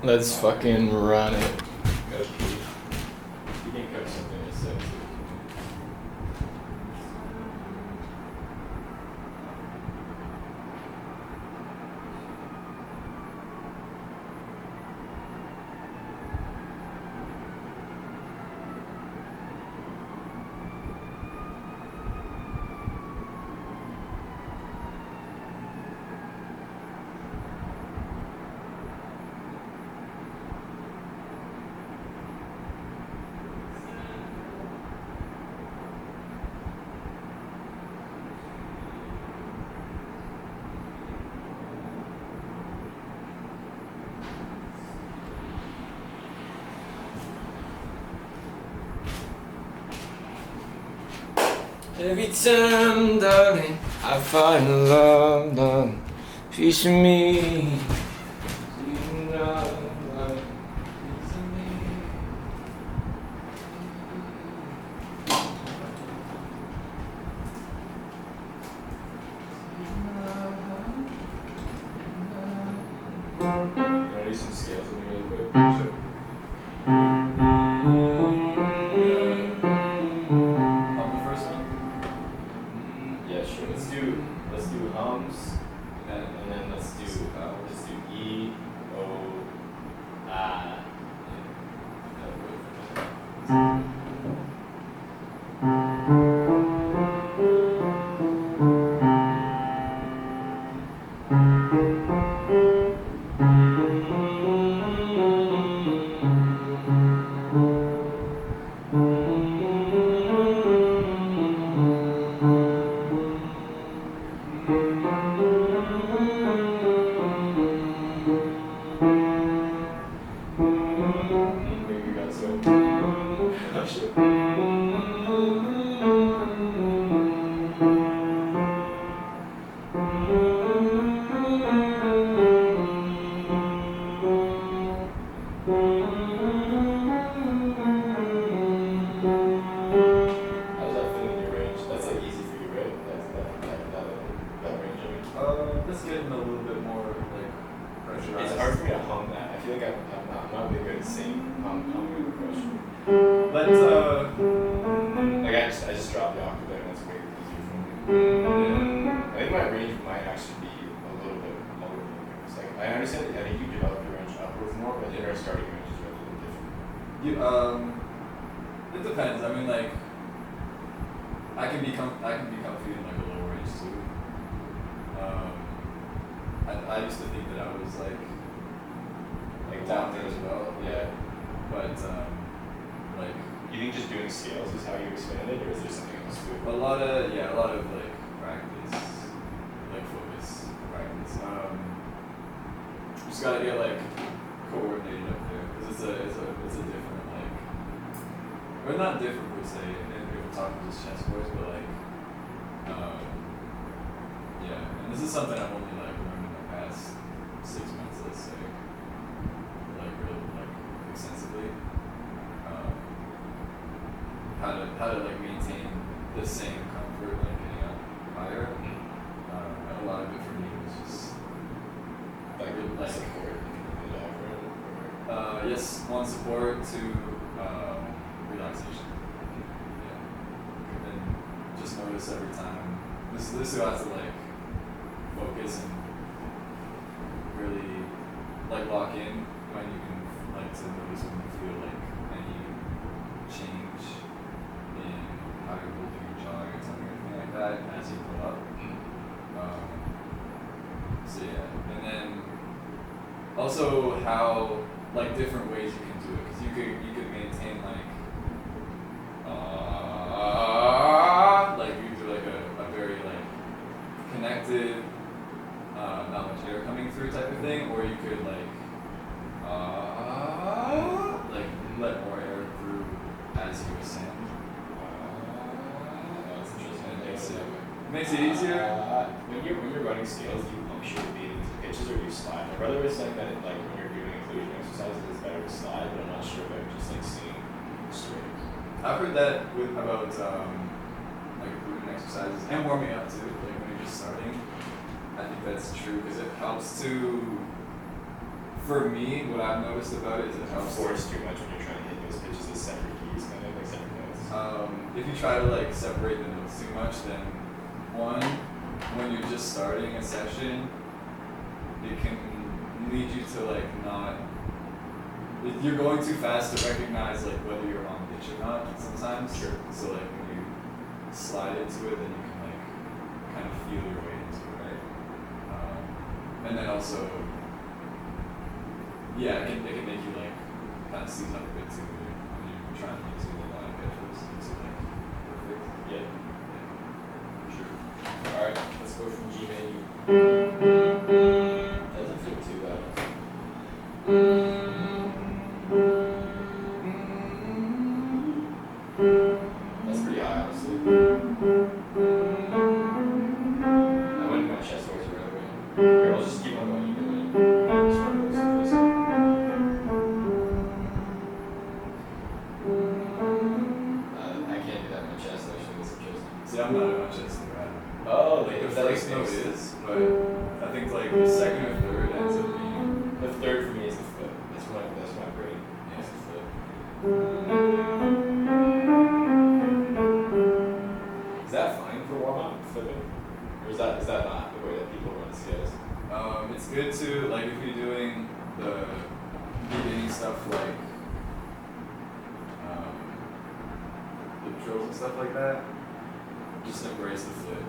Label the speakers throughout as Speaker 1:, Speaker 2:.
Speaker 1: Let's fucking run it. You can cook something that's sick. Every time, darling, I find love, darling, piece of me. You know, like, piece of me. Can I do some scales with you really quick? Sure. Let's do hums, and then let's do E, O,
Speaker 2: Let's get in a little bit more like pressurized.
Speaker 1: It's hard for me to hum that. I feel like I'm not really good at singing humming under pressure.
Speaker 2: Let's
Speaker 1: like I just dropped the octave there and that's way easier for me. I think my range might actually be a little bit lower than yours. Like I understand that I think you develop your range upwards more, but our starting range is really different.
Speaker 2: It depends. I mean, like I can be comfy in like a low range too. I used to think that I was like down there as well.
Speaker 1: Yeah.
Speaker 2: But like
Speaker 1: you think just doing scales is how you expand it, or is there something else to it?
Speaker 2: A lot of like practice, like focus practice. Just gotta get like coordinated up there because it's a different like, or not different per se. And if we're talking just chess boys, but like, yeah. And this is something I've only like learned in the past 6 months, let's say, like really like extensively. How to like maintain the same comfort like getting up higher. And a lot of it for me was just like
Speaker 1: support in the diaphragm.
Speaker 2: Yes, one support to relaxation. Yeah. And then just notice every time. This is how I have to like focus and really like lock in when you can like to notice when you feel like any change in how you're holding your jaw or tongue or anything like that as you go up. So yeah, and then also how like different ways you can do it because you could maintain like you do like a very like connected not much air coming through type of thing, or you could like let more air through as you ascend.
Speaker 1: That's interesting.
Speaker 2: Makes it easier.
Speaker 1: When you're running scales, do you puncture the beat into pitches or do you slide? My brother was saying that like when you're doing inclusion exercises, it's better to slide, but I'm not sure if I would just like sing straight.
Speaker 2: I've heard that about like inclusion exercises and warming up too. Like when you're just starting, I think that's true because it helps to For me, what I've noticed about it is it helps.
Speaker 1: Force too much when you're trying to hit those pitches as separate keys, kind of like separate notes.
Speaker 2: If you try to like separate the notes too much, then one, when you're just starting a session, it can lead you to like not. You're going too fast to recognize like whether you're on pitch or not sometimes.
Speaker 1: Sure.
Speaker 2: So like when you slide into it, then you can like kind of feel your way into it, right? And then also, yeah, it can make you like kind of seize up a bit too when you're trying to use a lot of pitches. It's like perfect.
Speaker 1: Yeah.
Speaker 2: Sure.
Speaker 1: Alright, let's go from G menu. That doesn't feel too bad. That's pretty high, honestly. I wouldn't my chest voice right away. Here, I'll just keep on going. You can just want to listen. I can't do that in my chest, actually. It's just.
Speaker 2: See, I'm not a much as
Speaker 1: Oh,
Speaker 2: like the
Speaker 1: that
Speaker 2: first
Speaker 1: makes
Speaker 2: note
Speaker 1: sense.
Speaker 2: is, but I think like the second or third ends up being.
Speaker 1: The third for me is the flip. That's my brain.
Speaker 2: Yeah.
Speaker 1: It's the flip. Is that fine for warm up, flipping? Or is that not the way that people run scales?
Speaker 2: It's good to like if you're doing the beginning stuff like the drills and stuff like that. Just embrace the flip.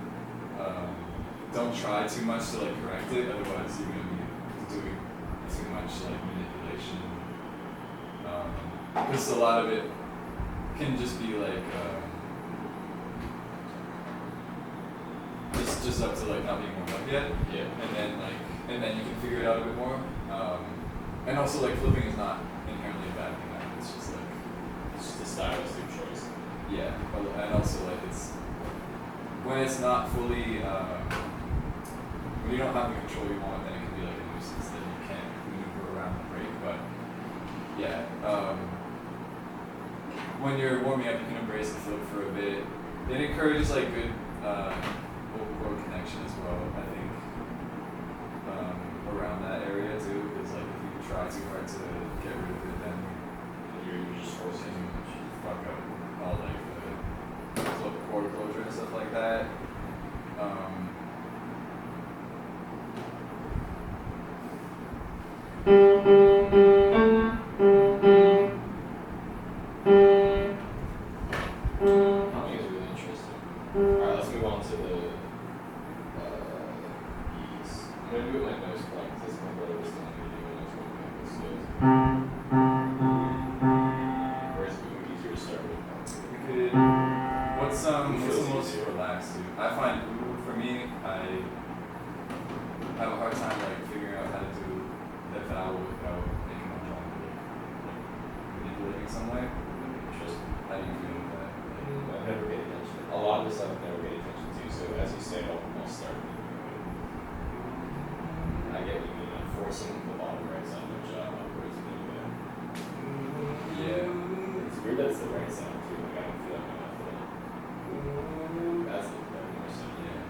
Speaker 2: Don't try too much to like correct it, otherwise you're gonna be doing too much like manipulation. Because a lot of it can just be like just up to like not being warmed up yet.
Speaker 1: Yeah.
Speaker 2: And then you can figure it out a bit more. And also like flipping is not inherently a bad thing. It's just like
Speaker 1: It's just a stylistic choice.
Speaker 2: yeah, and also like it's when it's not fully when you don't have the control you want, then it can be like a nuisance that you can't maneuver around the break. But yeah, when you're warming up, you can embrace the flip for a bit. It encourages like good vocal cord connection as well. I think around that area too, because like if you try too hard to get rid of it, then
Speaker 1: You're just forcing too much.
Speaker 2: fuck up all like the cord closure and stuff like that.
Speaker 1: Humming is really interesting. Alright, let's move on to the E's. I'm gonna do it with my nose block because my brother was telling me to do my nose block with skills. Or is it easier to start with?
Speaker 2: We could. What's the most relaxed to? I find for me, I have a hard time like figuring out how to do that vowel without making my tongue like manipulating some way.
Speaker 1: Just,
Speaker 2: How do you feel with that?
Speaker 1: I've never paid attention. A lot of the stuff I've never paid attention to, so as you say, I'll start with it. I get what you mean. I'm forcing the bottom right side of my jaw upwards a little bit.
Speaker 2: Yeah.
Speaker 1: It's weird that it's the right side too. Like I don't feel like my mouth at all. That's the more so.
Speaker 2: Yeah.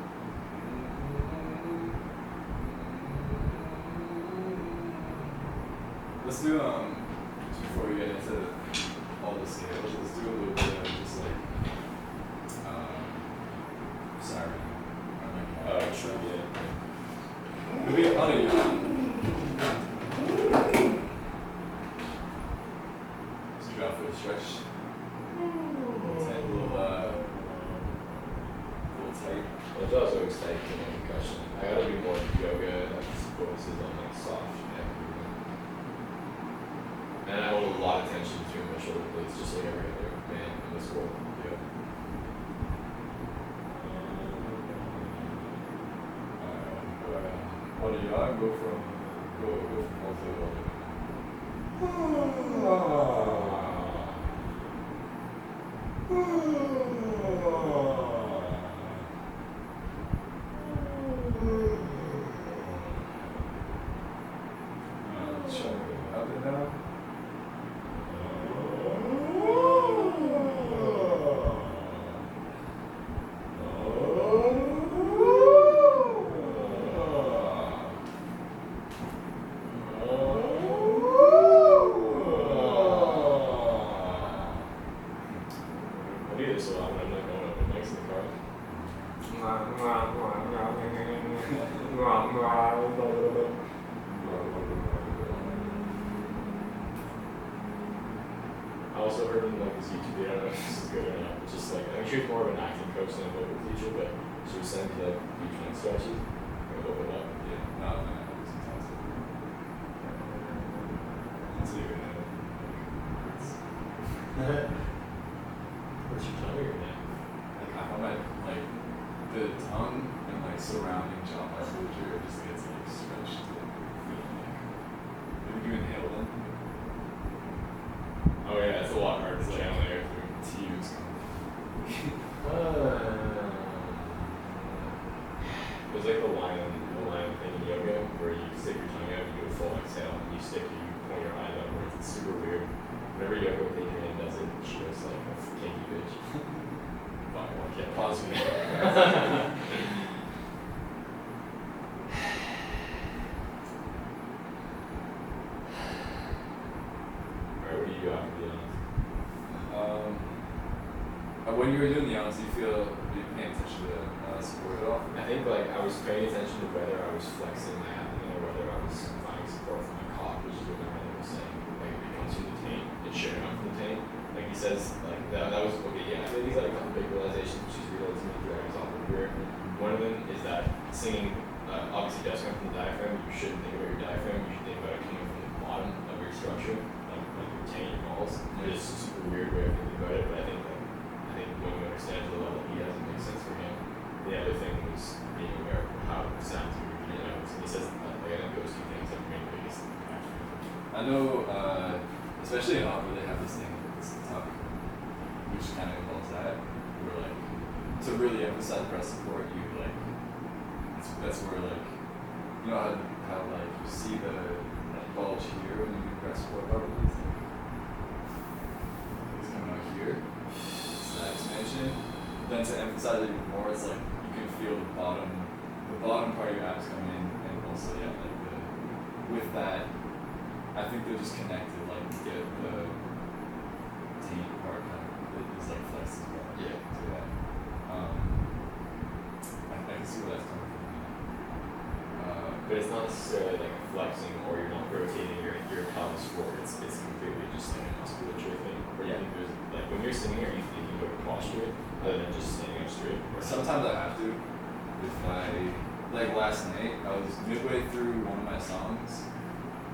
Speaker 2: Let's do just before we get into all the scales, let's do a little bit of just like sorry.
Speaker 1: Sure, yeah.
Speaker 2: Maybe on a yawn. Just drop for a stretch. Tight, a little tight.
Speaker 1: It's also exciting to make concussion. I gotta do more yoga that focuses on like soft neck movement. And I hold a lot of tension between my shoulder blades, just like every other man in this world. Yeah.
Speaker 2: What do you go from all to all? Up and down.
Speaker 1: also heard in like this YouTube video, I don't know if this is good or not, but just like, I think she was more of an acting coach than a vocal teacher, but she was sending me like beach neck stretches and open up.
Speaker 2: Yeah, not man, it's fantastic.
Speaker 1: That's even What's your tongue or your neck?
Speaker 2: Like I find my like the tongue and like surrounding jaw musculature just gets like stretched to feel like. Maybe you inhale them.
Speaker 1: Oh yeah, it's a lot harder to channel air through.
Speaker 2: Tears come.
Speaker 1: There's like the line thing in yoga where you stick your tongue out, you do a full exhale, and you point your eyes upwards. It's super weird. Whenever yoga with Adrian does it, she looks like a kinky bitch. Fuck, I can't
Speaker 2: Pause me.
Speaker 1: Alright, what do you do after the
Speaker 2: When you were doing the honest, do you feel you paying attention to support at all?
Speaker 1: I think like I was paying attention to whether I was flexing my abdomen or whether I was finding support from my cock, which is what my brother was saying. Like if it comes from the taint, it should come from the taint. Like he says, like that was okay. Yeah, I think he's had a couple big realizations. She's realized me throughout his awkward career. One of them is that singing obviously does come from the diaphragm. You shouldn't think about your diaphragm. You should think about it coming from the bottom of your structure, like your taint walls. It's just a super weird way of thinking about it, but I think when you understand to the level he has, it makes sense for him. The other thing was being aware of how it sounds when you're reading out. And he says like I think those two things are the main biggest factors.
Speaker 2: I know, especially in opera, they have this thing, this tuck, which kind of involves that. Where like to really emphasize breast support, you like that's where like you know how like you see the like bulge here when you do breast support probably. It's coming out here. That expansion. Then to emphasize it even more, it's like you can feel the bottom part of your abs coming in, and also yeah, like with that, I think they're just connected. Like the taint part kind of is like flexed as well.
Speaker 1: Yeah.
Speaker 2: So yeah, I can see where that's coming from.
Speaker 1: But it's not necessarily like flexing or you're not rotating your pelvis forward. It's completely just like a musculature thing. Where you think there's like when you're sitting here, you thinking about posture other than just standing up straight.
Speaker 2: Sometimes I have to. If like last night, I was midway through one of my songs,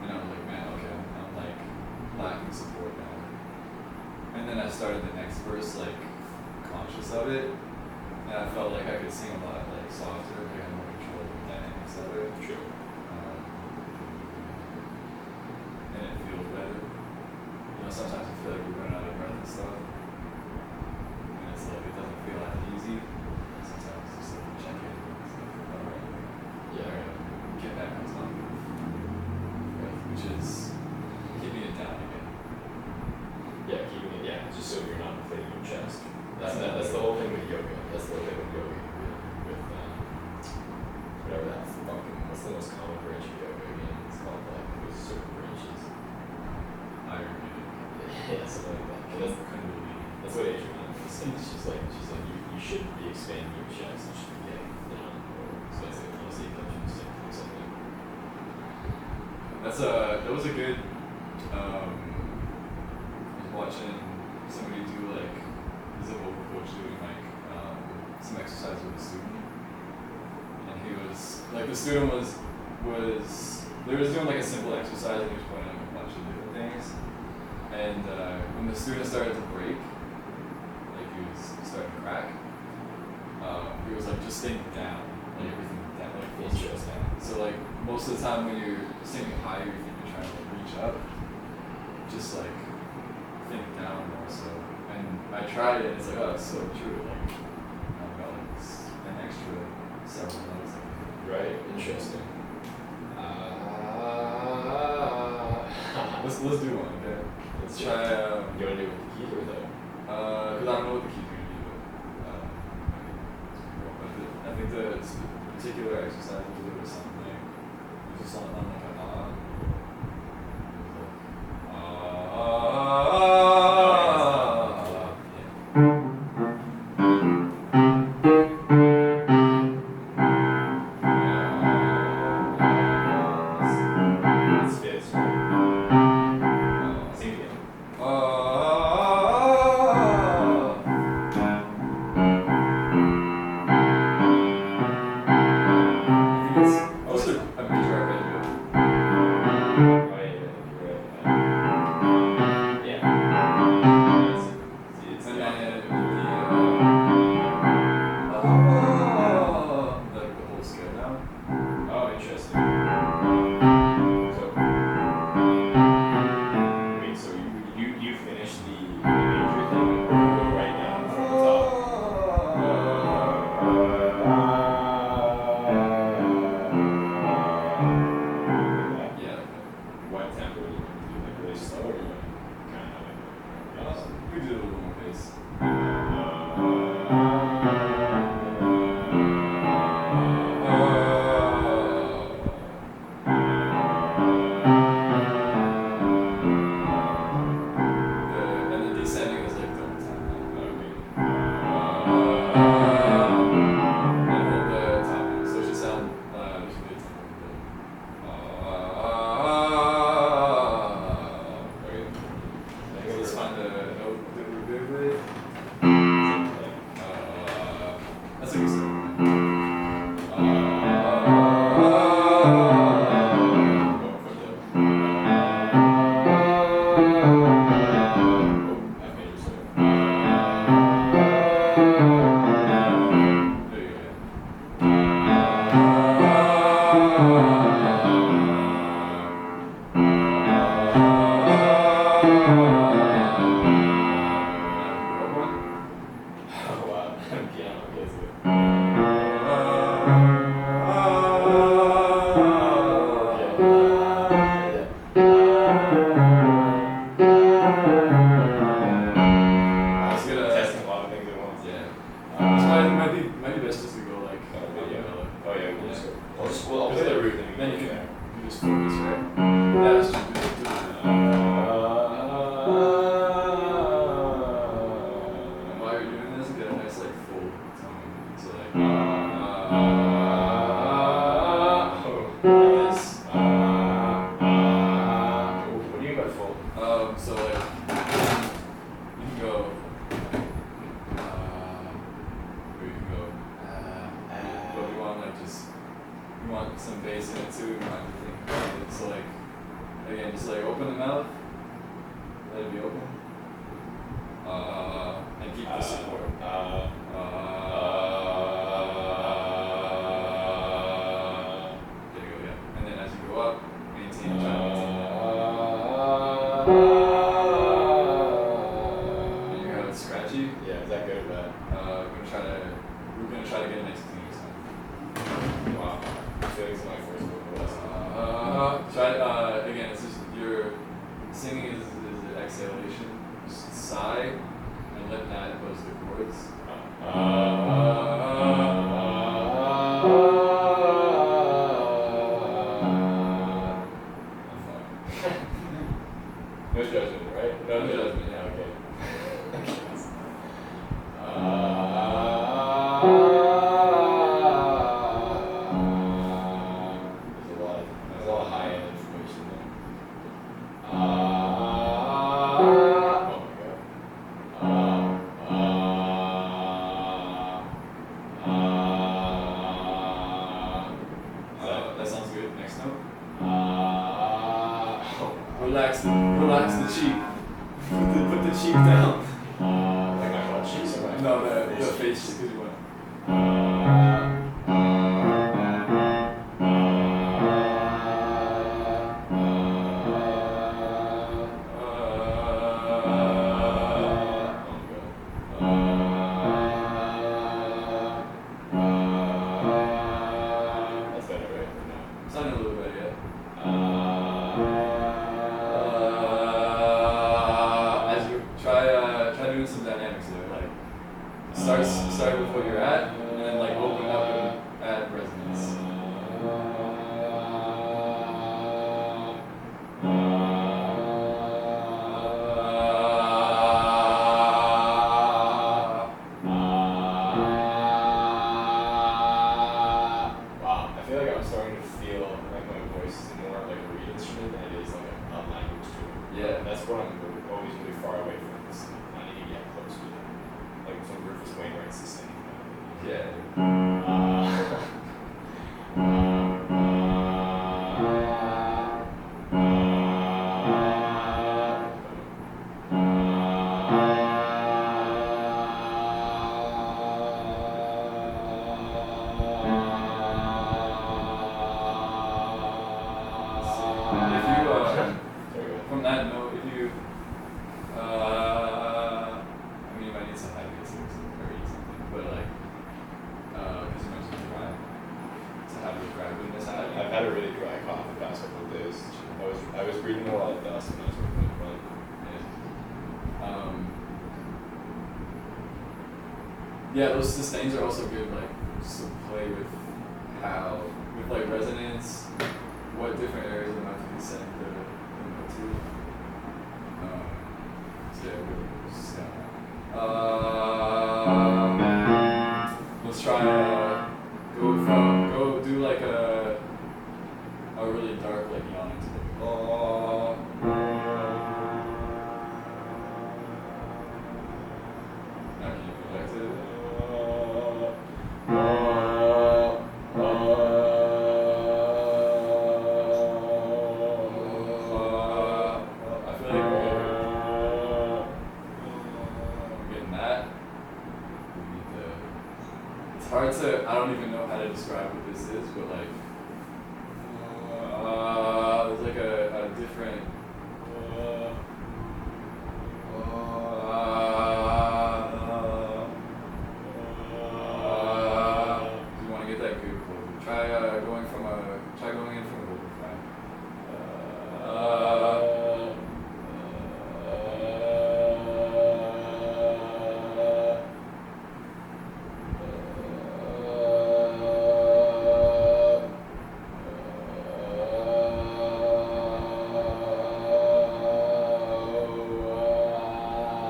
Speaker 2: and I was like, man, okay, I'm like lacking support now. And then I started the next verse like conscious of it, and I felt like I could sing a lot like softer, like I had more control of the dynamics of it.
Speaker 1: True.
Speaker 2: And it feels better. You know, sometimes you feel like you run out of breath and stuff, and it's like it doesn't feel that easy. Sometimes it's just like you check it, and it's like, all right,
Speaker 1: Yeah.
Speaker 2: get back on top, right? Which is keeping it down again.
Speaker 1: Yeah, keeping it, yeah, just so you're not inflating your chest. That's the whole thing with yoga. That's the whole thing with yoga. With whatever that fucking, what's the most common branch of yoga again? It's called like those certain branches.
Speaker 2: Ayurvedic.
Speaker 1: Yeah, something like that. And that's what Adrian was saying. She's like you shouldn't be expanding your chest. You should be getting down. So that's like honestly it comes from the same thing. Something.
Speaker 2: That was a good. I was watching somebody do like he's a vocal coach doing like some exercise with a student, and he was like the student was they was doing like a simple exercise and he was pointing out a bunch of different things, and when the student started to break, like he was starting to crack, he was like just staying down, like everything down, like full chest down. So like most of the time when you're standing higher, you think you're trying to like reach up, just like think down more so. And I tried it, it's like, oh, it's so true. Like, I've got like an extra several notes.
Speaker 1: Right. Interesting.
Speaker 2: Let's do one, okay? Let's try.
Speaker 1: You want to do it with the keys or without?
Speaker 2: Because I don't know what the keys are gonna be, but I think the particular exercise we'll do is something. It's just on like an
Speaker 1: slow or you went kind of like
Speaker 2: We do a little more bass. And the descending is like double time. And hold the top note, so it should sound there should be a tempo. Okay. Let's find the note that we're good with. That's a good start. Might be best just to go like
Speaker 1: I'll play the root
Speaker 2: then you can just focus, right? Yeah, that's true. And while you're doing this, get a nice like full tone. So like like this.
Speaker 1: What do you mean by full?
Speaker 2: So like you can go or you can go but we want like just we want some bass in it too, we want everything. So like again just like open the mouth, let it be open. And keep the support. There you go, yeah. And then as you go up, maintain, try to maintain that. And you have it scratchy.
Speaker 1: Yeah, is that good or bad?
Speaker 2: We're gonna try to get it nice and clean this time.
Speaker 1: Wow. I feel like it's my first vocal lesson.
Speaker 2: Try again. It's just your singing is an exhalation. Just sigh and let that close the chords.
Speaker 1: No judgment, right?
Speaker 2: No judgment, yeah.
Speaker 1: Okay. There's a lot of high-end information there. Oh my god.
Speaker 2: That sounds good. Next note. Relax the cheek. Put the cheek down.
Speaker 1: Like my butt cheeks or my
Speaker 2: No, the face cheek because you want.
Speaker 1: That's better, right? No.
Speaker 2: Sounding a little better, yeah. As you try doing some dynamics there, like start with what you're at, and then like open up and add resonance.
Speaker 1: Wow, I feel like I'm starting to feel like my voice is more like a reed instrument than it is like a language to it.
Speaker 2: Yeah.
Speaker 1: That's what I'm always really far away from this. I need to get close to it. Like some Rufus Wainwright's the same.
Speaker 2: Yeah. From that note, if you, I mean, you might need some heavy or something, but like, because you mentioned dry, to have the dry goodness out of you.
Speaker 1: I've had a really dry cough the past couple of days. I was breathing a lot of dust when I was working.
Speaker 2: Yeah, those sustains are also good, like, just to play with how, with like resonance, what different areas of the mouth you can send the note to. So yeah, we'll just let's try go do like a really dark like yawning to like now can you go back to I feel like we're getting that. We need to, it's hard to, I don't even know how to describe what this is, but like there's like a different if you want to get that good quote, try going in from a vocal fry.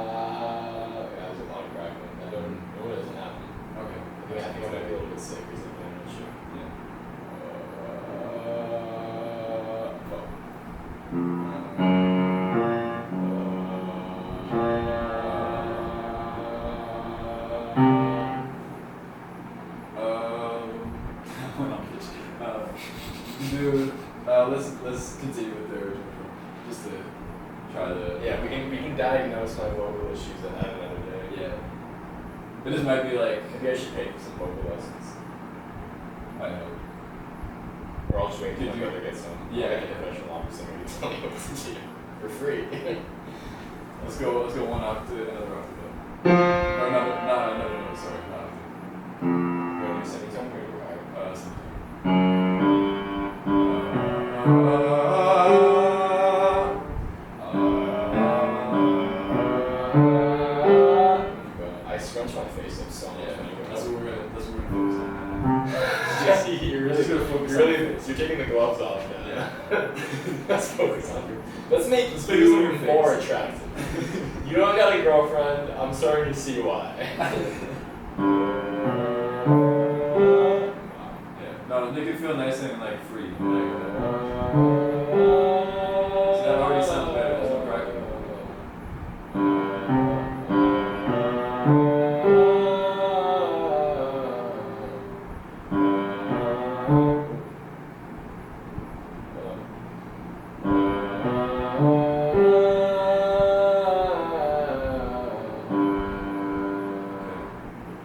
Speaker 1: There's a lot of crackling. I don't know what doesn't happen.
Speaker 2: Okay.
Speaker 1: I think I might be a little bit sick or something. I'm not sure.
Speaker 2: Yeah. Dude, let's continue with the original film, just to try to.
Speaker 1: Yeah, we can diagnose my vocal issues at another day.
Speaker 2: Yeah. But this might be like,
Speaker 1: Maybe I should pay for some vocal lessons.
Speaker 2: I know.
Speaker 1: Or I'll just wait till
Speaker 2: Did
Speaker 1: my
Speaker 2: you-
Speaker 1: brother gets some.
Speaker 2: Yeah,
Speaker 1: Like a
Speaker 2: yeah.
Speaker 1: professional opera singer to tell me what to do for free.
Speaker 2: Let's go one octave, another octave. Or another note, sorry, not octave.
Speaker 1: You want me to sing something or
Speaker 2: Something.
Speaker 1: I scrunch my face up so much
Speaker 2: Yeah,
Speaker 1: when you go.
Speaker 2: that's what we're gonna focus on.
Speaker 1: You're
Speaker 2: Just gonna focus on your face.
Speaker 1: you're taking the gloves off now.
Speaker 2: Yeah.
Speaker 1: Let's focus on your. Let's make
Speaker 2: Let's
Speaker 1: you
Speaker 2: focus on your
Speaker 1: more
Speaker 2: face.
Speaker 1: attractive. You don't got a girlfriend. I'm starting to see why.
Speaker 2: Yeah. No, make it feel nice and like free. Like, so that already sounds better. There's no crackling.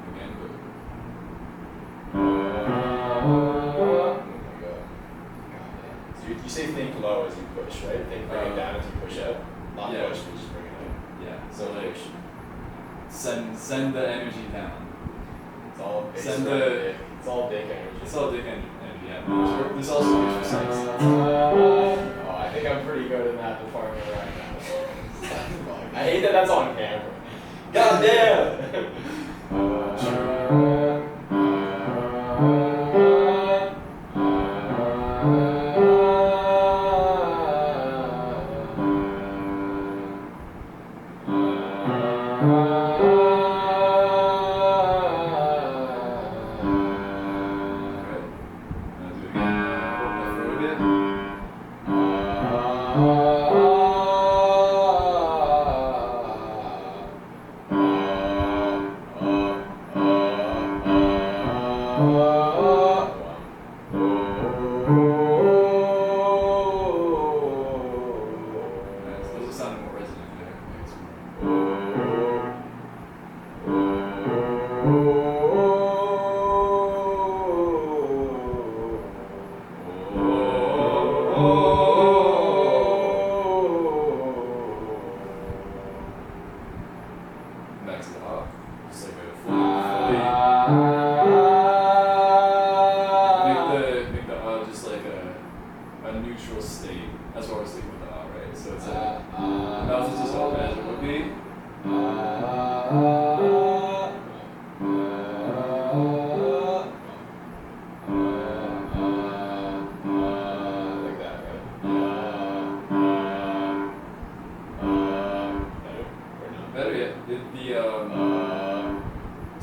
Speaker 2: Again, good.
Speaker 1: Oh my god. So you say think low as you push, right? Think bring it down as you push up. Not
Speaker 2: Yeah.
Speaker 1: push, but just bring it up.
Speaker 2: Yeah.
Speaker 1: So like
Speaker 2: Send the energy down.
Speaker 1: it's all based
Speaker 2: Send
Speaker 1: around
Speaker 2: the-
Speaker 1: dick. It's all dick energy.
Speaker 2: It's all dick energy. Yeah. This also makes for sex.
Speaker 1: Oh, I think I'm pretty good in that department right now. I hate that that's on camera. God damn!
Speaker 2: Those are sounding more resonant there. Back to the hop. Just like a fully make the just like a neutral state. That's why we're sticking with the right? So it's like mouth is just open as it would be. So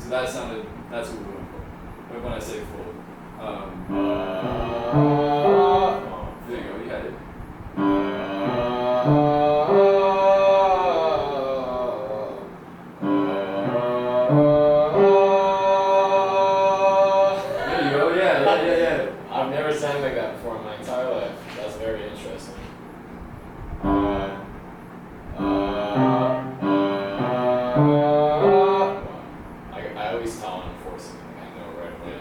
Speaker 2: that sounded. That's what we're going for. But when I say full, there you go. You had it. There you go. Yeah.
Speaker 1: I've never sang like that before in my entire life. That's very interesting. I always tell when I'm forcing it. I know right away.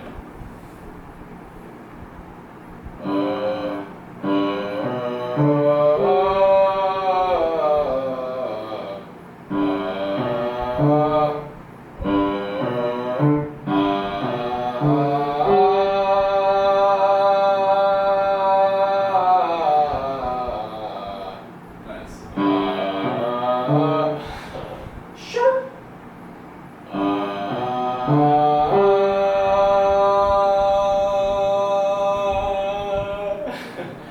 Speaker 2: Nice.
Speaker 1: Sure.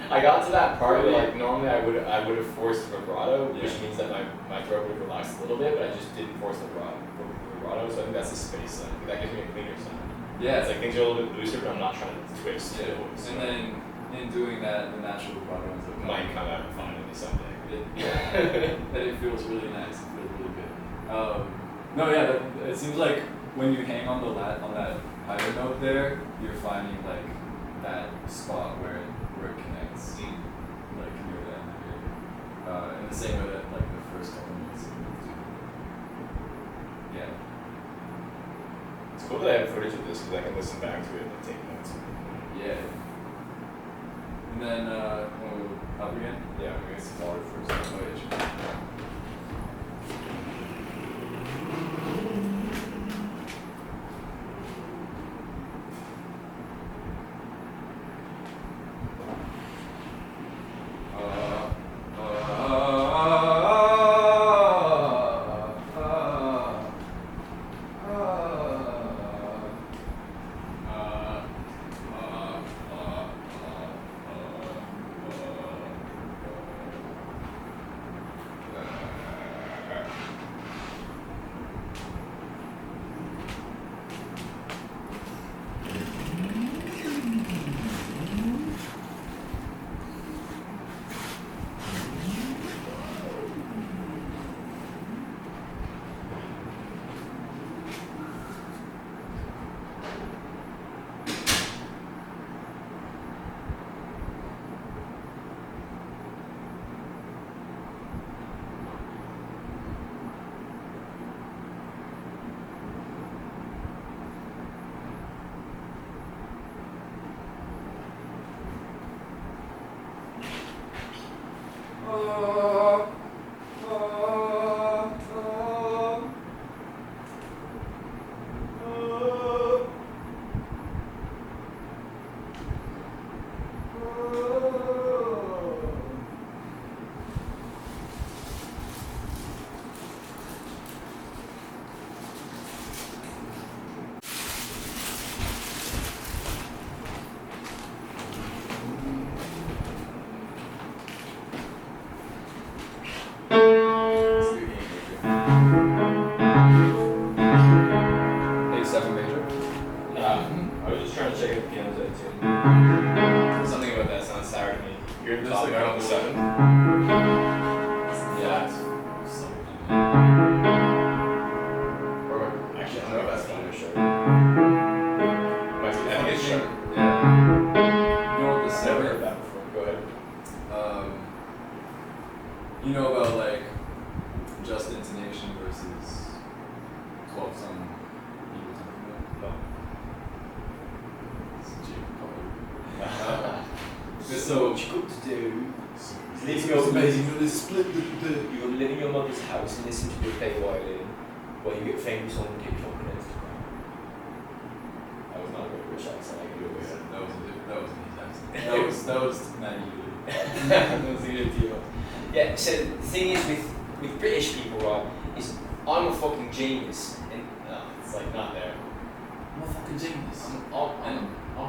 Speaker 1: I got to that part where like normally I would have forced vibrato, which means that my throat would relax a little bit, but I just didn't force the vibrato, so I think that's the space sound. That gives me a cleaner sound.
Speaker 2: Yeah.
Speaker 1: It's like things are a little bit looser, but I'm not trying to twist the voice.
Speaker 2: And then in doing that, the natural vibrato ends up
Speaker 1: Might come out finally someday.
Speaker 2: That it feels really nice. It feels really good. No, yeah. It seems like when you hang on the on that higher note there, you're finding like that spot where it connects, like near the end here. In the same way that like the first couple minutes. Yeah.
Speaker 1: It's cool that I have footage of this because I can listen back to it and take notes.
Speaker 2: Yeah. And then wanna go up again?
Speaker 1: Yeah, I guess forward first.
Speaker 2: Oh, yeah, sure. A7 major.
Speaker 1: I was just trying to check if the piano's at tune. Something about that sounds sour to me. You're
Speaker 2: There's
Speaker 1: talking
Speaker 2: like
Speaker 1: about the
Speaker 2: a-
Speaker 1: 7?
Speaker 2: Yeah.
Speaker 1: Or actually, I don't know if that's fine or sharp. I think it's sharp.
Speaker 2: Yeah. You know what the
Speaker 1: Never
Speaker 2: seven?
Speaker 1: heard that before. Go ahead.
Speaker 2: You know about like just intonation versus 12 some equal tempo?
Speaker 1: No.
Speaker 2: It's a G color.
Speaker 1: So what you got to do is live in your amazing. You're living in your mother's house and listen to your play violin while you get famous on TikTok and Instagram. That was not a very British accent. I can do it.
Speaker 2: That was an easy accent. That was Maggie.
Speaker 1: That was the idea. Yeah. So the thing is with British people, right? Is I'm a fucking genius, and it's like not there.
Speaker 2: I'm a fucking genius.
Speaker 1: I'm a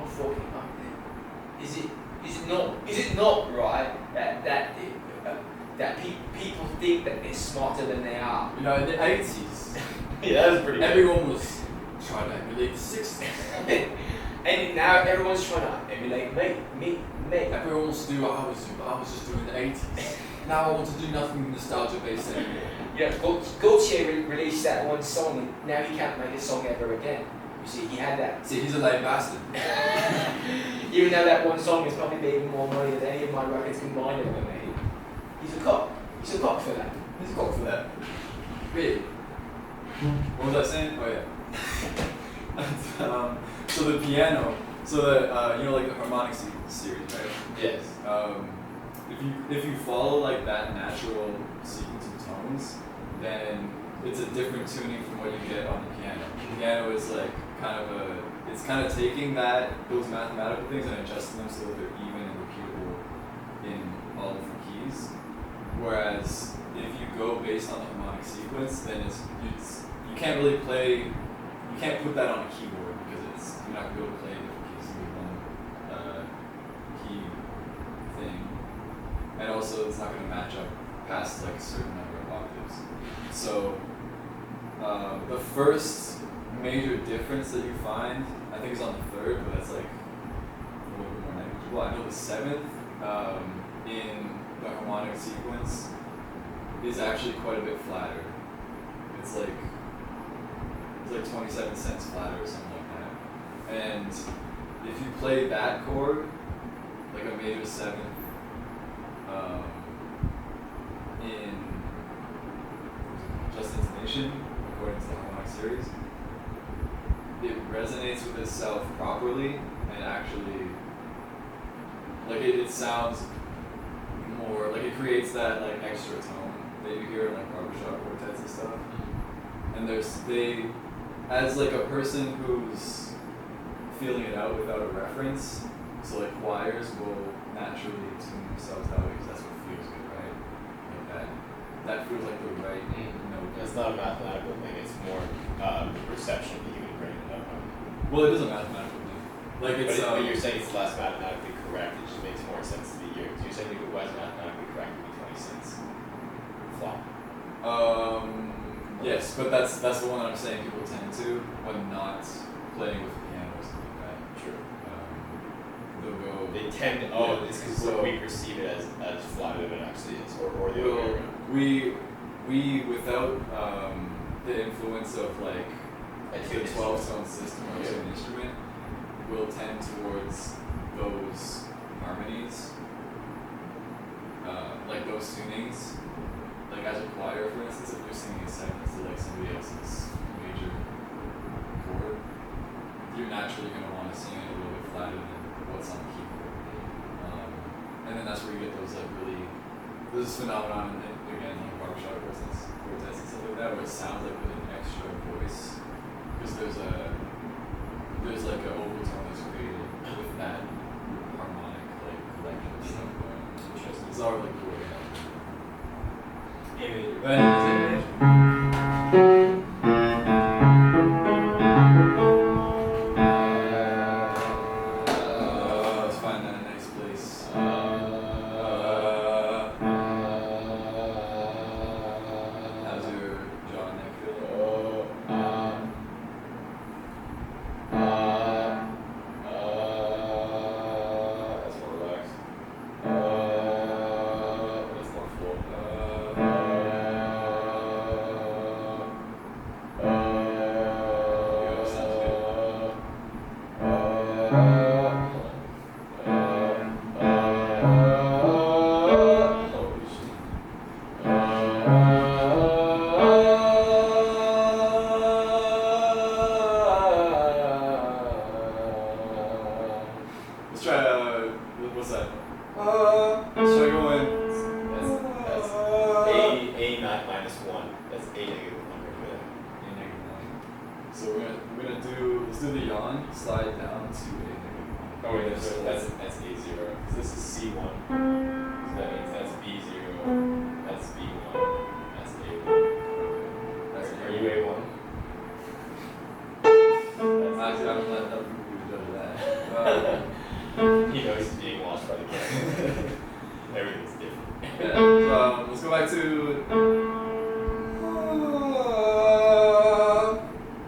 Speaker 1: fucking. Is it not right that
Speaker 3: that people think that they're smarter than they are.
Speaker 2: You know, in the 80s,
Speaker 1: Yeah, that was pretty good.
Speaker 2: everyone was trying to emulate the 60s.
Speaker 3: And now everyone's trying to emulate me.
Speaker 2: Everyone wants to do what I was just doing in the 80s. Now I want to do nothing nostalgia based anymore.
Speaker 3: Yeah, Gaultier released that one song, and now he can't make a song ever again. You see, he had that.
Speaker 2: See, he's a lame bastard.
Speaker 3: Even though that one song has probably made more money than any of my records combined ever made. He's a cop. He's a cop for that.
Speaker 2: He's a cock for that. Really? What was I saying? Oh yeah. So the piano, so the you know, like the harmonic series, right?
Speaker 1: Yes.
Speaker 2: If you follow like that natural sequence of tones, then it's a different tuning from what you get on the piano. The piano is like it's kind of taking those mathematical things and adjusting them so that they're even and repeatable in all different keys. Whereas if you go based on the harmonic sequence, then you can't really play. You can't put that on a keyboard because you're not going to be able to play different keys with one key thing. And also, it's not going to match up past like a certain number of octaves. So, the first major difference that you find, I think, is on the third, but that's like a little bit more negligible. I know the seventh in the harmonic sequence is actually quite a bit flatter. It's like 27 cents flatter or something like that. And if you play that chord, like a major seventh, in just intonation, according to the harmonic series, it resonates with itself properly and actually, like it sounds more, like it creates that like extra tone that you hear in like barbershop quartets and stuff. And as like a person who's feeling it out without a reference, so like choirs will naturally tune themselves that way because that's what feels good, right? Like that feels like the right note.
Speaker 1: It's not a mathematical thing, it's more the perception that you would bring it up on.
Speaker 2: Well, it is a mathematical thing. Like it's
Speaker 1: but you're saying it's less mathematically correct, it just makes more sense to be here. Because you're saying if it was mathematically correct, it would be 20 cents flop.
Speaker 2: Yes, but that's the one that I'm saying people tend to when not playing with piano or something like that.
Speaker 1: True.
Speaker 2: They'll go.
Speaker 1: They tend to. It's because we perceive it as flat than it actually is, or the other way around.
Speaker 2: We without the influence of like
Speaker 1: a
Speaker 2: 12-tone system or an instrument, will tend towards those harmonies, like those tunings. Like as a choir, for instance, if you're singing a segment to like somebody else's major chord, you're naturally going to want to sing it a little bit flatter than what's on the keyboard. And then that's where you get those like really, there's this phenomenon, and again, like barbershop quartets and stuff like that, where it sounds like with an extra voice, because there's like an overtone that's created with that harmonic like collection of stuff going on. Interesting. It's all like cool. Let's find that nice place. How's your jaw and neck feeling?
Speaker 1: That's more relaxed. That's more full.
Speaker 2: Let's try, what's that? Let's try going.
Speaker 1: That's A not minus 1. That's A negative 1 right there.
Speaker 2: A negative 1. So let's do the yawn, slide down to a negative 1.
Speaker 1: Oh wait, that's A0. So this is C1. So that means that's B0. That's B1. That's A1. Are you A1?
Speaker 2: Actually, I'm not that people who do that.
Speaker 1: He knows he's being watched by the camera. Everything's different.
Speaker 2: Yeah, do it.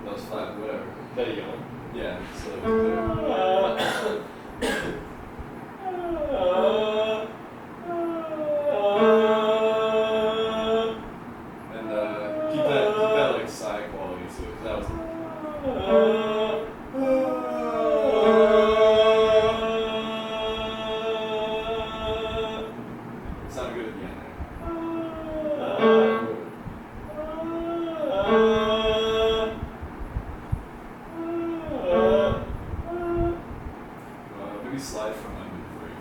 Speaker 2: That was 5, whatever.
Speaker 1: There you go.
Speaker 2: Yeah, so it was clear. And keep that like side quality to it, 'cause that was. It sounded good at the end there. Maybe slide from under the break.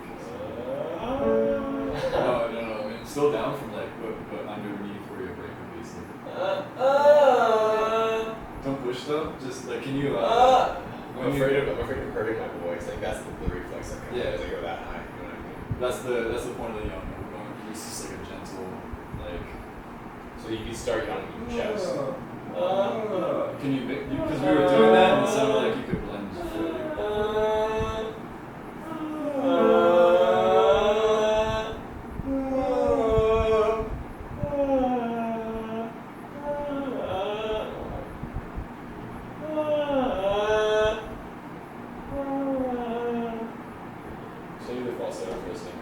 Speaker 2: No, I mean, still down from like, but underneath where your break would be. So. Don't push though. Just like, can you?
Speaker 1: I'm afraid of hurting my voice. Like that's the reflex that comes as I go that high. You know what I mean?
Speaker 2: That's the point of the yawn. We're going. It's just like a gentle, like.
Speaker 1: So you can start yawning in your chest.
Speaker 2: Can you? Because we were doing that, and it sounded like you could blend fully.
Speaker 1: So you do the falsetto for this thing.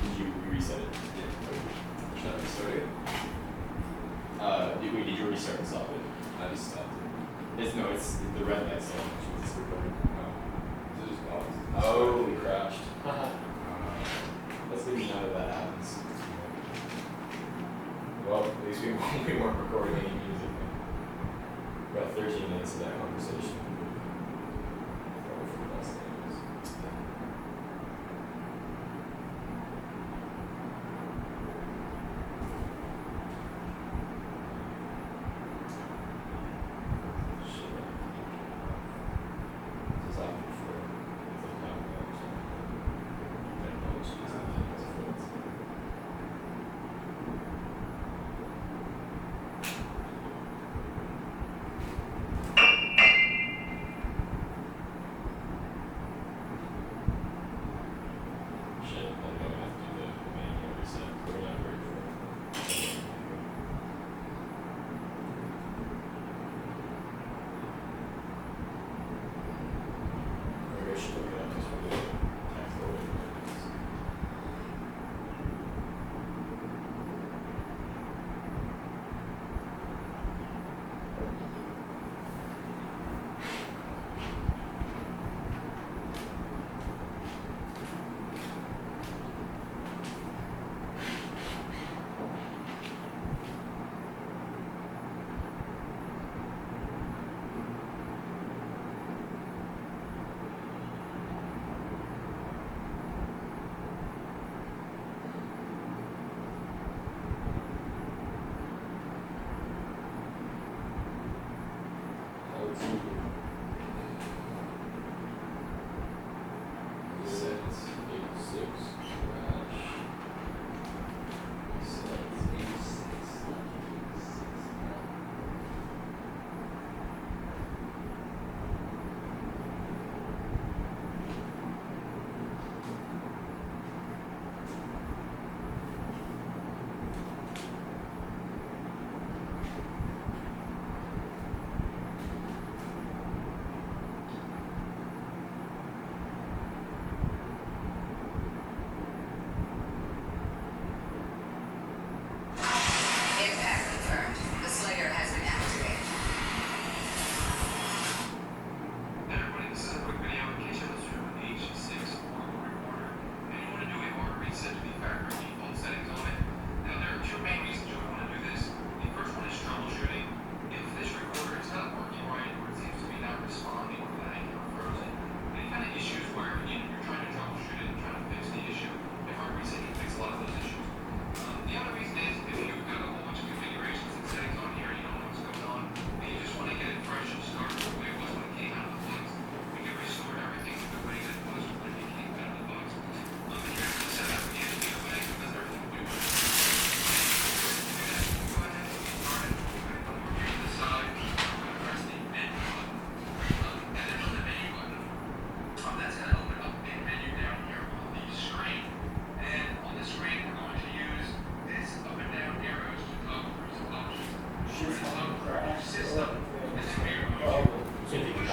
Speaker 1: Did you reset it?
Speaker 2: Yeah. Should I restart it?
Speaker 1: Did you restart and stop it?
Speaker 2: I just stopped it.
Speaker 1: It's the red light still. It's recording.
Speaker 2: Is it just paused?
Speaker 1: Oh, we crashed. Let's leave me know that happens. Well, at least we weren't recording any music. About 13 minutes of that conversation. Probably for the best things. Shit. This is happened before. It's like not bad or something. I don't know what she's doing. It's fluent.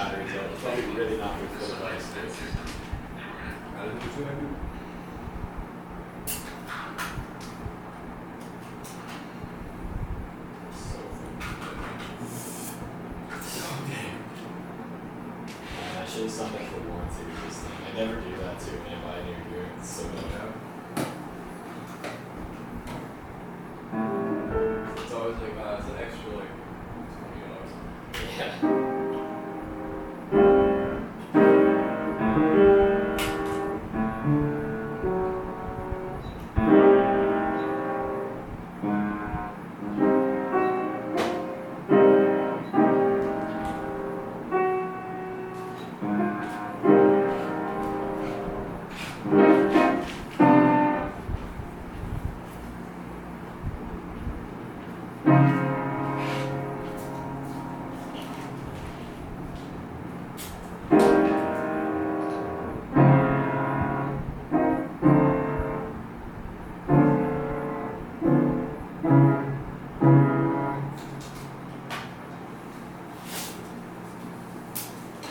Speaker 1: batteries out. It's probably really not good for the device.
Speaker 2: How did you do it?
Speaker 1: So I should have signed up for warranty with this thing. I never do that too, man. Buy a new gear. It's so annoying.
Speaker 2: It's always like, it's an extra like $20.
Speaker 1: Yeah.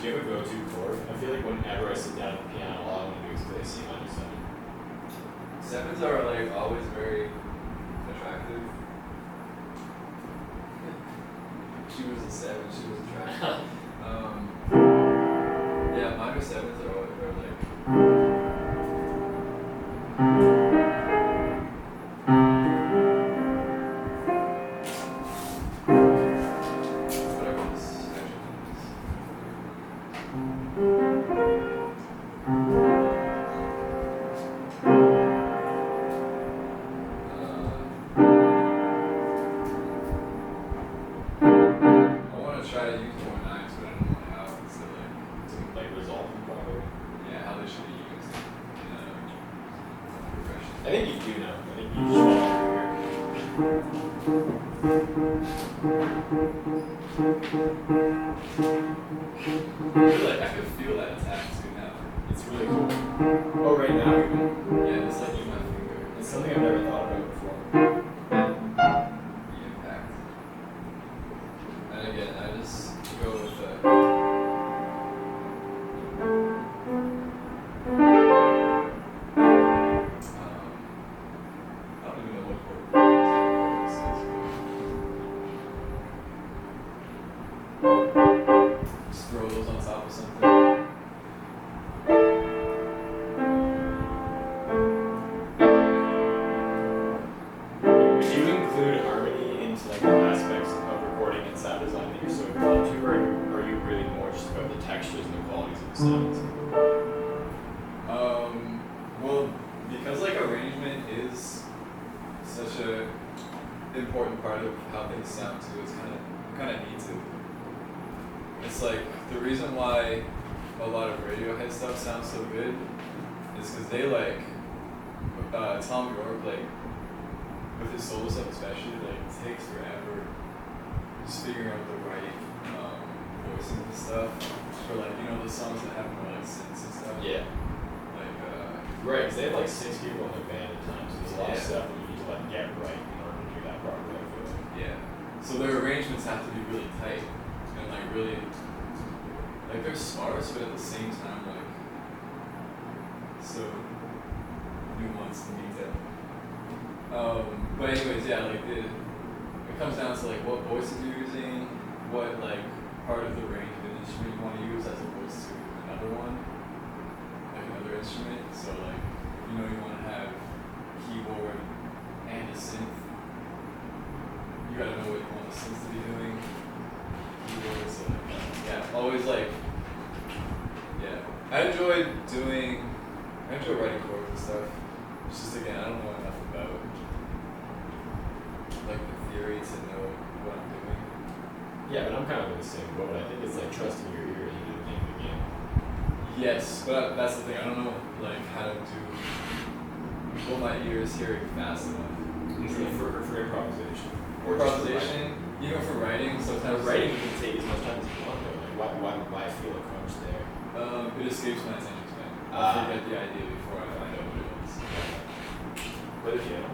Speaker 1: Do you have a go-to chord? I feel like whenever I sit down at the piano, all I want to do is play C minor 7.
Speaker 2: Sevens are like always very attractive. She was a 7, she was attractive. Yeah, minor 7s are always like whatever this section is. I want to try to use more 9s, but I don't know how. So
Speaker 1: Like resolve them probably.
Speaker 2: yeah, how they should be used in progression.
Speaker 1: I think you do know. I think you just follow your
Speaker 2: I could feel that attack too now.
Speaker 1: It's really cool. Oh, right now even.
Speaker 2: Yeah, it's like in my finger.
Speaker 1: It's something I've never thought about before.
Speaker 2: The impact. And again, I just go with the. I don't even know what chord this is. Just throw those on top of something.
Speaker 1: Would you include harmony into like the aspects of recording and sound design that you're so drawn to, or are you really more just about the textures and the qualities of the sounds?
Speaker 2: Well, because like arrangement is such a important part of how things sound too, it's kind of neat to. It's like the reason why a lot of Radiohead stuff sounds so good is because they like Tom York, like with his solo stuff especially, like it takes forever just figuring out the right voicing and stuff for like the songs that have more like synths and stuff.
Speaker 1: Yeah.
Speaker 2: Like
Speaker 1: Right, because they have like 6 people in the band at times, so there's a lot of
Speaker 2: Yeah.
Speaker 1: stuff that you need to like get right in order to do that properly, I feel like.
Speaker 2: yeah. So their arrangements have to be really tight and like really like they're sparse, but at the same time like so nuanced and detailed. But anyways, yeah, like it comes down to like what voices you're using, what like part of the range of an instrument you want to use as opposed to another one, like another instrument. So like you want to have keyboard and a synth. You gotta know what you want the synth to be doing. Keyboard, so like, yeah, always like, yeah. I enjoy writing chords and stuff. It's just again, I don't know enough about like the theory to know what I'm doing.
Speaker 1: Yeah, but I'm kind of in the same boat. I think it's like trusting your ear to do the name of the game.
Speaker 2: Yes, but that's the thing. I don't know like how to do what my ear is hearing fast enough.
Speaker 1: For improvisation.
Speaker 2: Or improvisation, even for writing, sometimes
Speaker 1: Writing you can take as much time as you want though. Like why feel a crunch there?
Speaker 2: it escapes my attention span. I forget the idea before I find out what it was.
Speaker 1: Play the piano.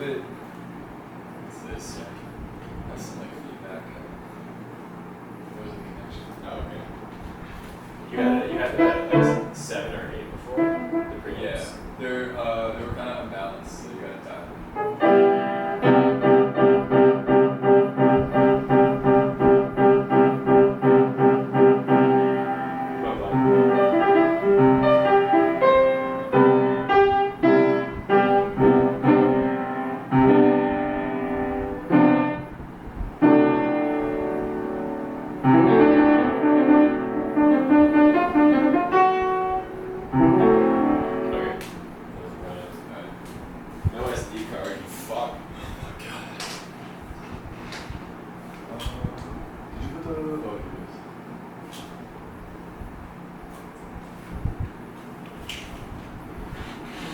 Speaker 2: it. What's this? Has some like feedback. There's a connection.
Speaker 1: Oh, okay. You had that like 7 or 8 before the preamps.
Speaker 2: Yeah, they were kind of unbalanced, so you gotta dial them.
Speaker 1: No SD card, you fuck.
Speaker 2: Oh my god. Did you put the? Oh, here it is.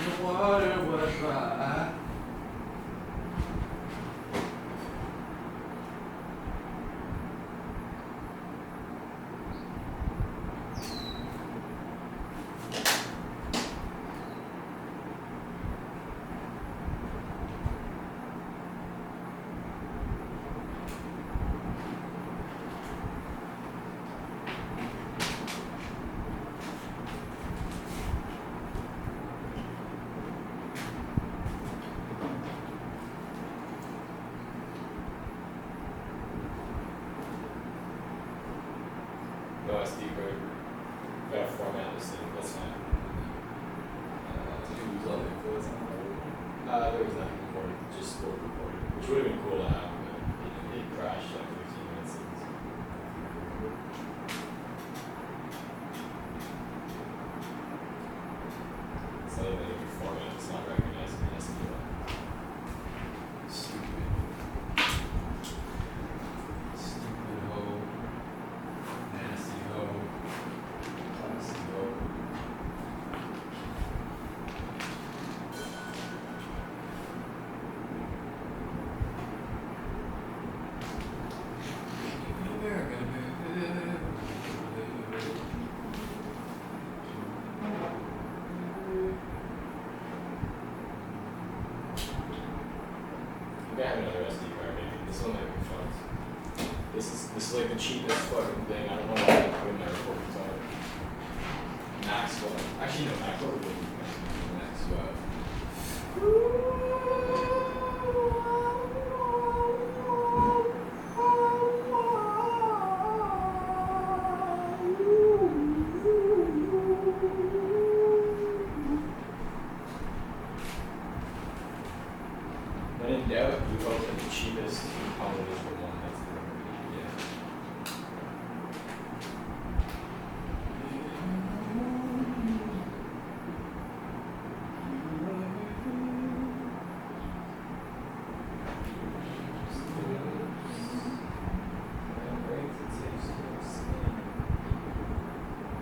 Speaker 2: The water was dry.
Speaker 1: No SD card. Gotta format this thing, that's fine.
Speaker 2: Did you lose all the info that's on the road?
Speaker 1: There was nothing recorded, just spoke recorded, which would have been cool to have, but it crashed like 15 minutes in. It's not even a format, it's not recognizing the SD card.
Speaker 2: Stupid. Stupid hoe. Nasty hoe. Classy hoe.
Speaker 1: Maybe I have another SD card, maybe. This one might be fun. This is like the cheapest fucking thing. I don't know why I put in my recordings on it. Maxwell. Actually, no, Maxwell would be
Speaker 2: Maxwell.
Speaker 1: When in doubt, you go for the cheapest quality for one. That's the
Speaker 2: Yeah.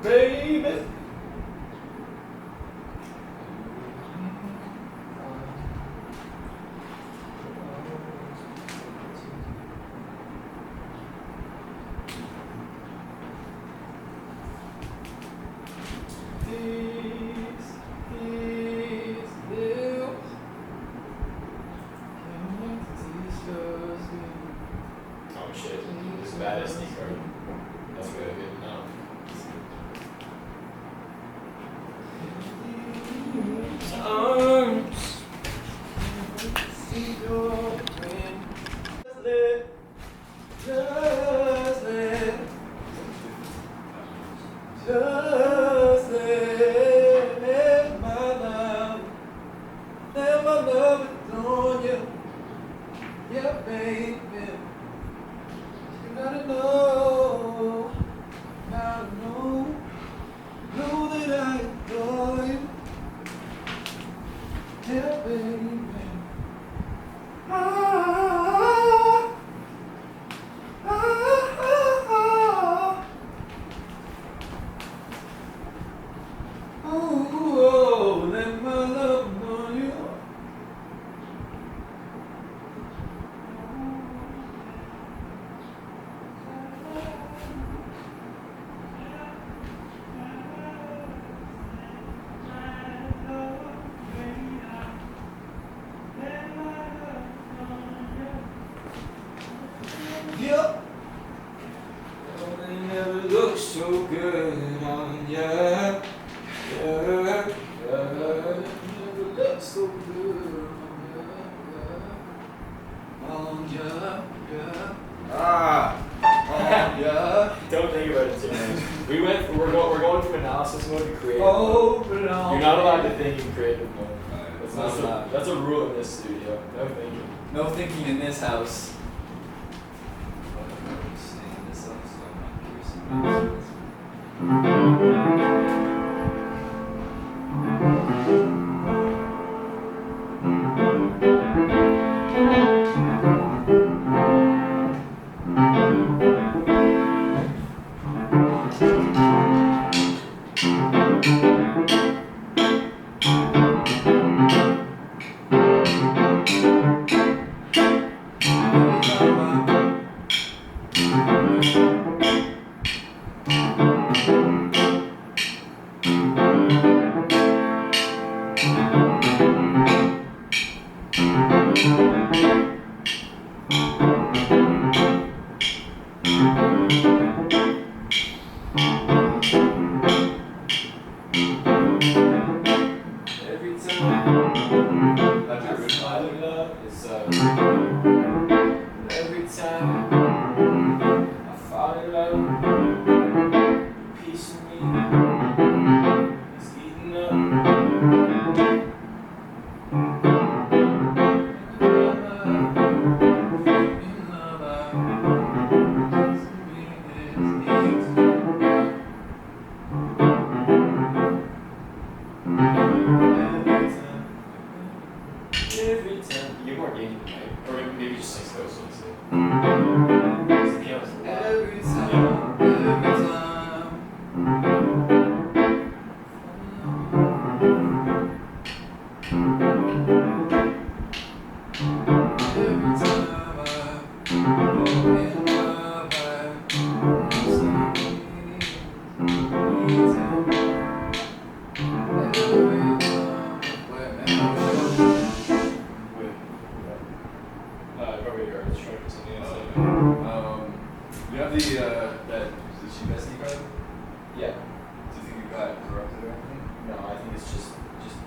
Speaker 3: Baby.
Speaker 1: Oh shit, this is bad SD card. That's good, good to know.
Speaker 3: Arms. Just let my love adorn you. Yeah, baby. You gotta know that I adore you. Yeah, baby. Ah, ah, ah, ah. Oh, let my love adorn you.
Speaker 2: so good on ya. Yeah.
Speaker 3: Don't think about it too much. We're going from analysis mode to creative
Speaker 2: Oh,
Speaker 3: mode.
Speaker 2: put it on.
Speaker 3: You're not allowed to think in creative mode.
Speaker 2: Alright,
Speaker 3: That's a rule in this studio. No thinking.
Speaker 2: no thinking in this house. Stay in this house, so I'm not piercing. Every time I fall in love, it's every time I fall in love, a piece of me is eating up. Every time.
Speaker 1: You get more games than me. Or maybe just 6 goes, so let's see.
Speaker 2: Every time, every time. Every time I fall in love,
Speaker 1: Probably yours. Try to put something else in.
Speaker 2: you have that Zushi Bestie card?
Speaker 3: Yeah.
Speaker 2: Do you think you got corrupted or anything?
Speaker 3: No, I think it's just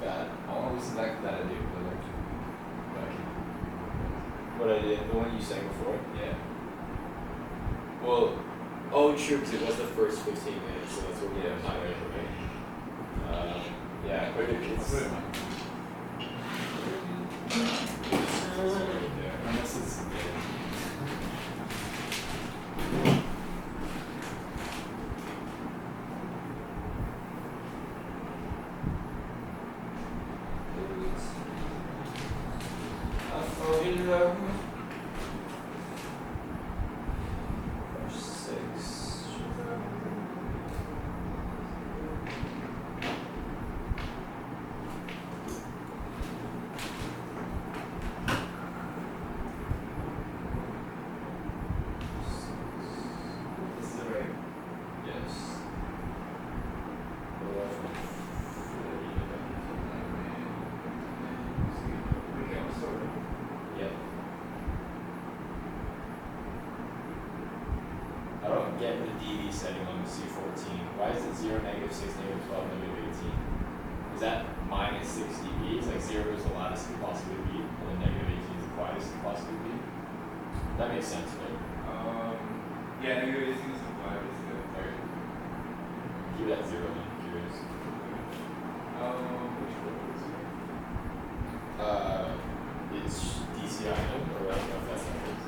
Speaker 3: bad.
Speaker 2: I want to listen back to that idea, but like,
Speaker 1: What I did, the one you sang before.
Speaker 2: yeah.
Speaker 1: Well, oh, true, because it was the first 15 minutes, so that's what we
Speaker 2: Yeah.
Speaker 1: have time right? Yeah, but it's.
Speaker 2: Put it in my yeah, unless it's
Speaker 3: I fall in love. Verse 6.
Speaker 2: this is it, right?
Speaker 3: Yes.
Speaker 2: Okay, I'm sorry.
Speaker 3: Yeah. I don't get the DV setting on the C14. Why is it 0, -6, -12, -18? Is that -6 dB? It's like 0 is the loudest it could possibly be, and then -18 is the quietest it could possibly be. That makes sense, right?
Speaker 2: Yeah, negative 18 is the quietest, yeah.
Speaker 3: Okay. Keep that 0 then, I'm curious.
Speaker 2: Which one is it?
Speaker 3: It's DCI, or I don't know if that's not what it's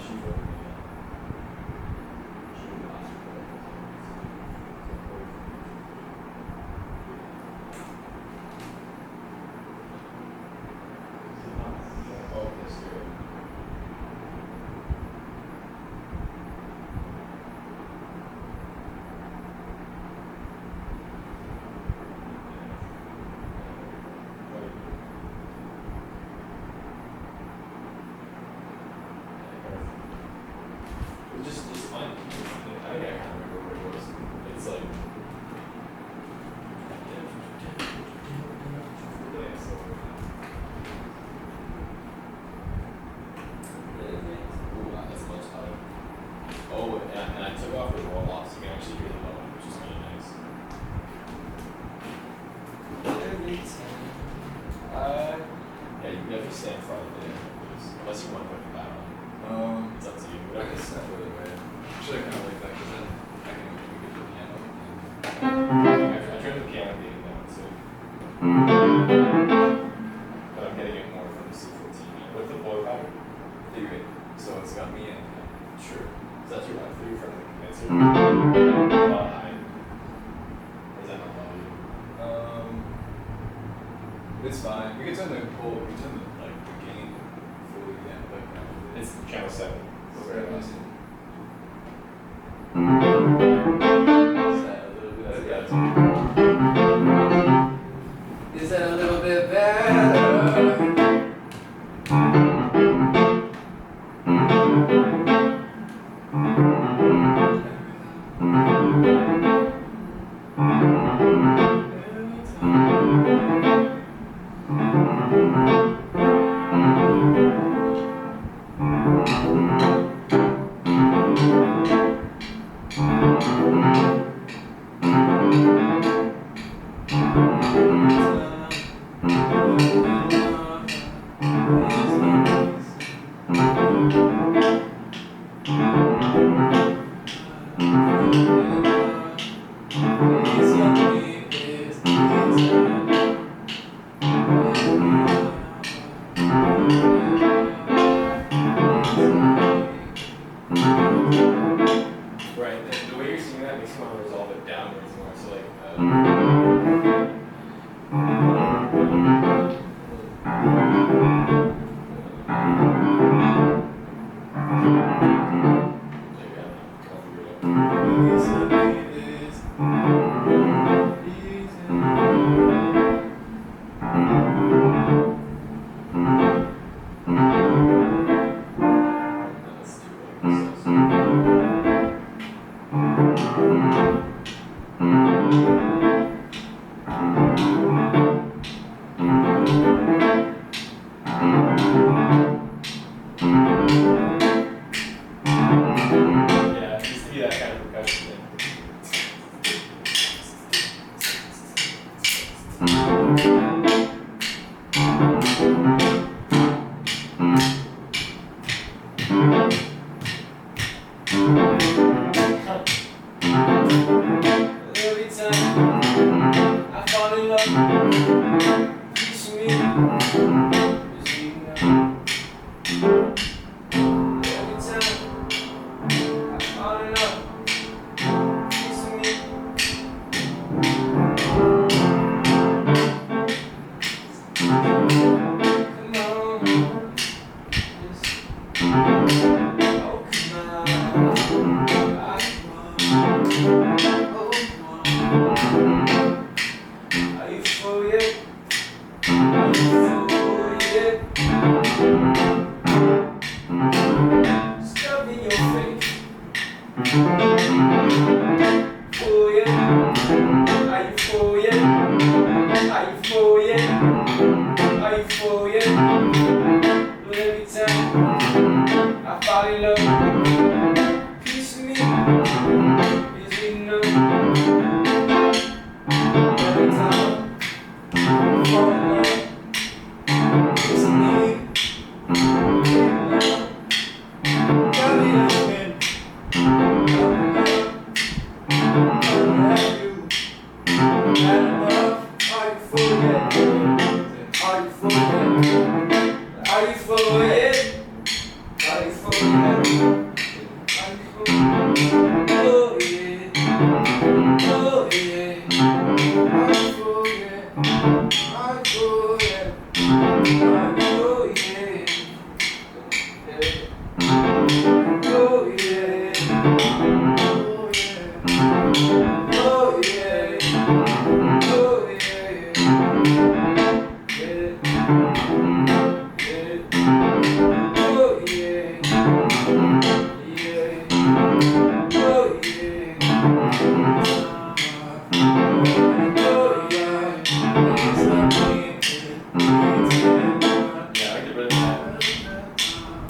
Speaker 3: she voted me out. She would not support it. Oh, yes, you're right. You have to stand farther than unless you want to put it down. It's up to you.
Speaker 2: I
Speaker 3: Whatever.
Speaker 2: can step the other way. Actually, I kind of like that because then I can we get the piano.
Speaker 3: I turned the piano being down too. But I'm getting it more from the C14. What's the boy pattern?
Speaker 2: Figure eight. So it's got me in.
Speaker 3: Sure. Is that your 1-3 from the condenser? High. Or is that not low?
Speaker 2: It's fine. We can turn the whole, we can turn the like the gain fully again, like
Speaker 3: It's channel 7.
Speaker 2: very awesome. Is that a little bit better?
Speaker 3: Right. The way you're seeing that makes me want to resolve it downwards more. So like. Yeah, it used to be that kind of percussion thing.
Speaker 2: Every time I fall in love, kiss me, every time I fall in love, kiss me. Come on, yes. Oh come on, are you for it? Are you for it? Stuff in your face. For it? Are you for it? Are you for it? Are you for it? But every time I fall in love, kiss me, is it no? Every time I fall in love, kiss me, tell me nothing. Had enough? Are you for it? Are you for it? Are you for it? Are you for it? Are you for it? Oh yeah, oh yeah. Are you for it? Are you for it? Are you for it? Oh yeah, oh yeah, oh yeah, oh yeah,
Speaker 3: Yeah, I get rid of that.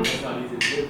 Speaker 3: That's not easy to do.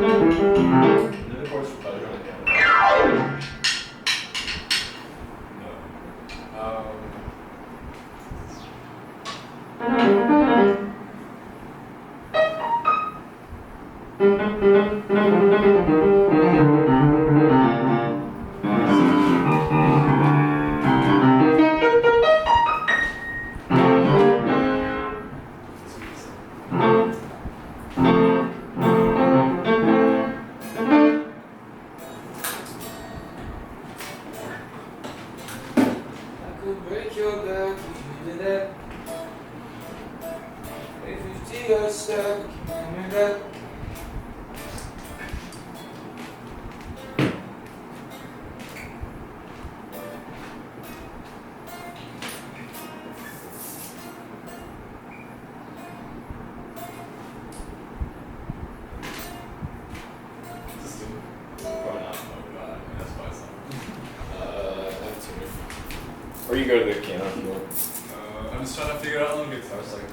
Speaker 3: Another course for pleasure on the piano.
Speaker 2: No.
Speaker 4: I could break your back if you did that. If you got stuck, you knew that.
Speaker 2: Just do it.
Speaker 3: Probably not.
Speaker 2: Oh god, that's my song.
Speaker 1: That's it. Or you go to the piano if you want.
Speaker 2: I'm just trying to figure out on guitar so I can